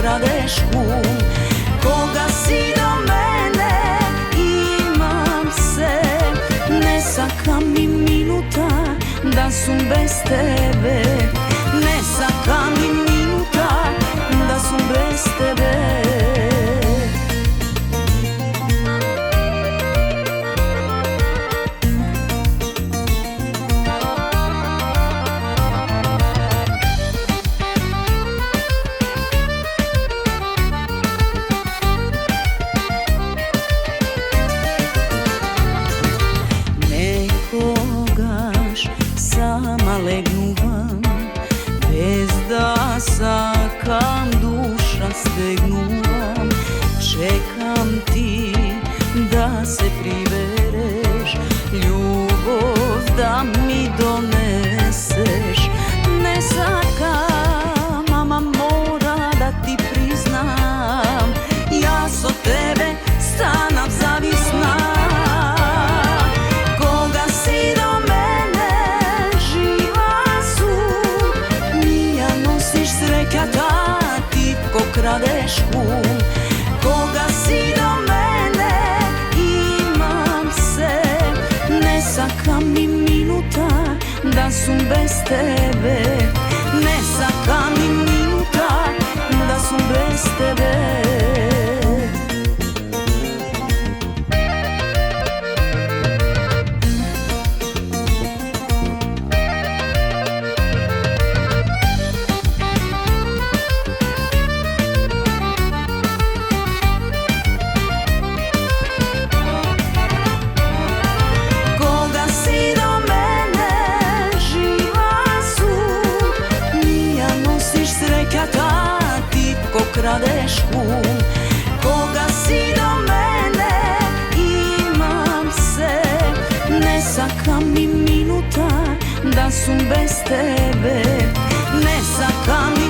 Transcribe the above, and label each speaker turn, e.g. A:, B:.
A: kradeš kum. Koga si do mene, imam se. Ne saka mi minuta da sum bez tebe. Ne saka mi minuta da sum bez tebe. Sama legnuvam, bez da sakam, duša stegnuvam. Čekam ti da se pribereš, ljubav da mi doneseš. Ne sakam, mama mora da ti priznam, ja s od tebe stanam zavisna. Kradeš kum. Koga si do mene, imam se. Ne saka mi minuta da sum bez tebe. Ne saka mi minuta da sum bez tebe. Kradeš kum. Koga si do mene, imam se. Ne saka mi minuta da sum bez tebe. Ne saka mi